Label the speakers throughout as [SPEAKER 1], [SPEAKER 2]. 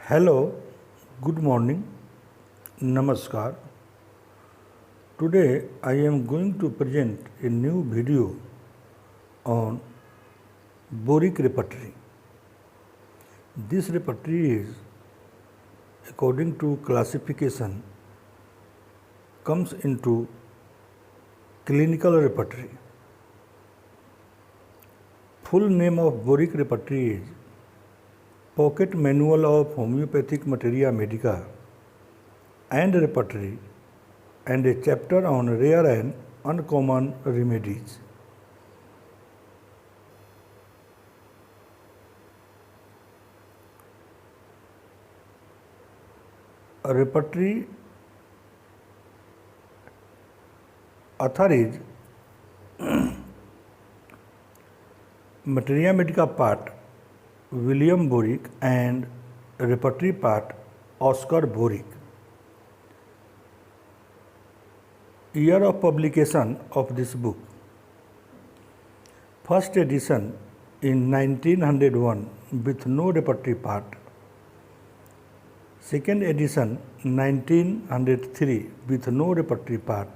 [SPEAKER 1] Hello, good morning, Namaskar. Today I am going to present a new video on boric repertory. This repertory is, according to classification, comes into clinical repertory. Full name of boric repertory is Pocket Manual of Homeopathic Materia Medica and Repertory and a chapter on rare and uncommon remedies. A repertory author is Materia Medica part William Boric and repertory part Oscar Boric. Year of publication of this book. First edition in 1901 with no repertory part. Second edition 1903 with no repertory part.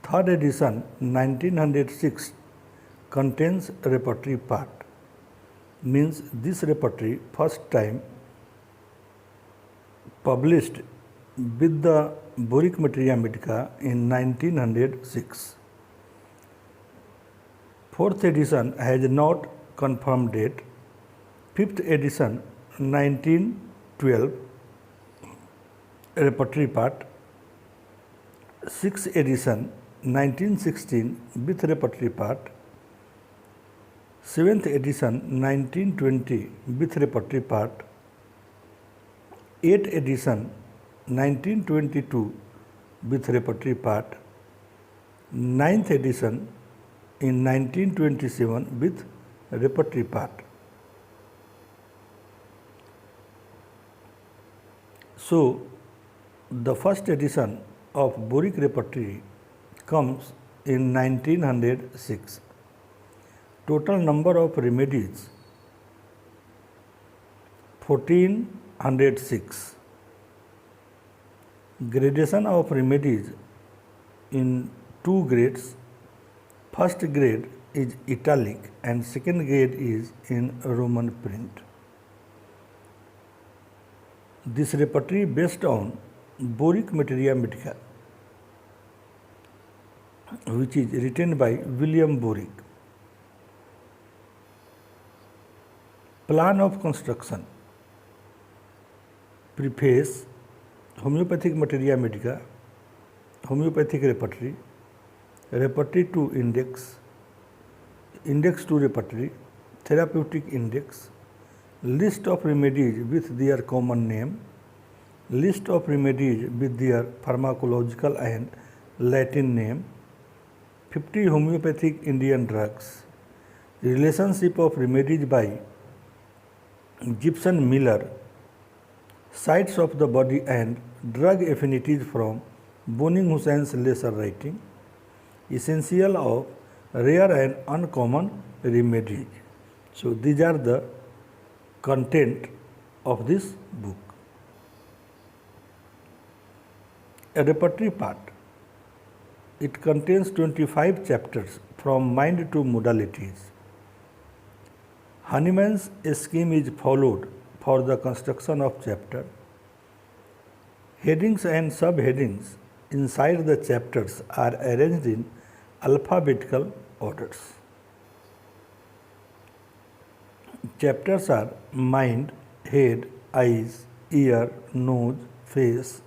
[SPEAKER 1] Third edition 1906 contains repertory part. Means this repertory first time published with the Boric Materia Medica in 1906. Fourth edition has not confirmed date. Fifth edition 1912 repertory part. Sixth edition 1916 with repertory part. 7th edition 1920 with repertory part. 8th edition 1922 with repertory part. 9th edition in 1927 with repertory part. So, the first edition of Boric repertory comes in 1906. Total number of remedies 1406. Gradation of remedies in two grades. First grade is italic and second grade is in Roman print. This repertory based on Boric Materia Medica, which is written by William Boric. Plan of construction. Preface. Homeopathic Materia Medica. Homeopathic repertory. Repertory to index. Index to repertory. Therapeutic index. List of remedies with their common name. List of remedies with their pharmacological and Latin name. 50 homeopathic Indian drugs. Relationship of remedies by Gibson Miller, Sites of the Body and Drug Affinities from Boning Hussein's lesser writing, Essential of Rare and Uncommon Remedies. So, these are the content of this book. A repertory part. It contains 25 chapters from mind to modalities. Hahnemann's scheme is followed for the construction of chapter. Headings and subheadings inside the chapters are arranged in alphabetical orders. Chapters are mind, head, eyes, ear, nose, face,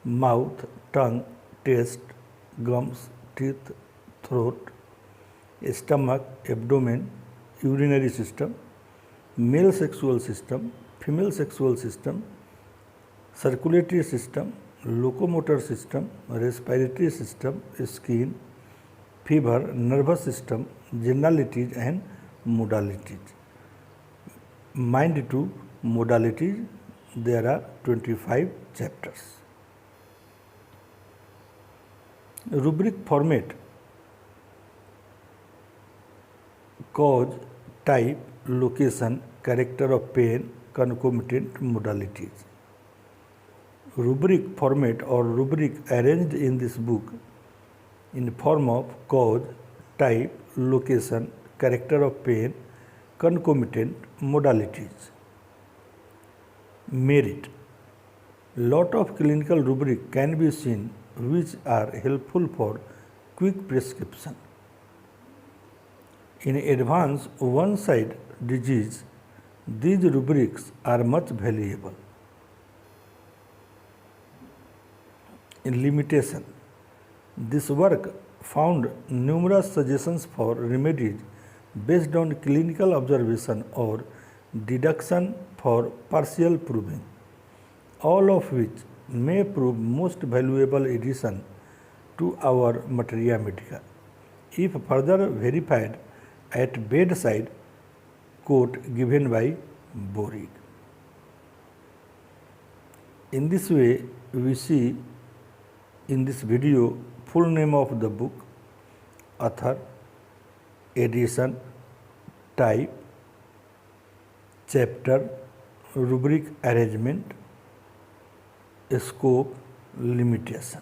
[SPEAKER 1] mouth, tongue, taste, gums, teeth, throat, stomach, abdomen, urinary system, male sexual system, female sexual system, circulatory system, locomotor system, respiratory system, skin, fever, nervous system, generalities and modalities. Mind to modalities, there are 25 chapters. Rubric format. Cause, type, location character of pain, concomitant modalities. Rubric format or rubric arranged in this book in form of cause, type, location, character of pain, concomitant modalities. Merit. Lot of clinical rubric can be seen which are helpful for quick prescription. In advanced one-side disease, these rubrics are much valuable. In limitation, this work found numerous suggestions for remedies based on clinical observation or deduction for partial proving, all of which may prove most valuable addition to our Materia Medica if further verified at bedside, quote given by Borig. In this way, we see in this video full name of the book, author, edition, type, chapter, rubric arrangement, scope, limitation.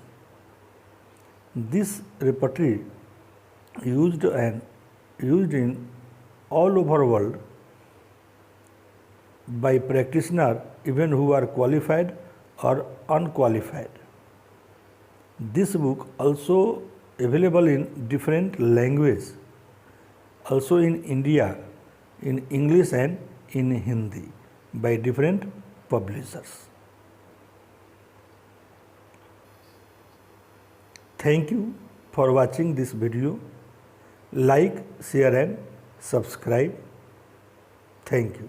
[SPEAKER 1] This repertory used in all over world by practitioners even who are qualified or unqualified. This book also available in different languages, also in India, in English and in Hindi by different publishers. Thank you for watching this video. Like, share and subscribe. Thank you.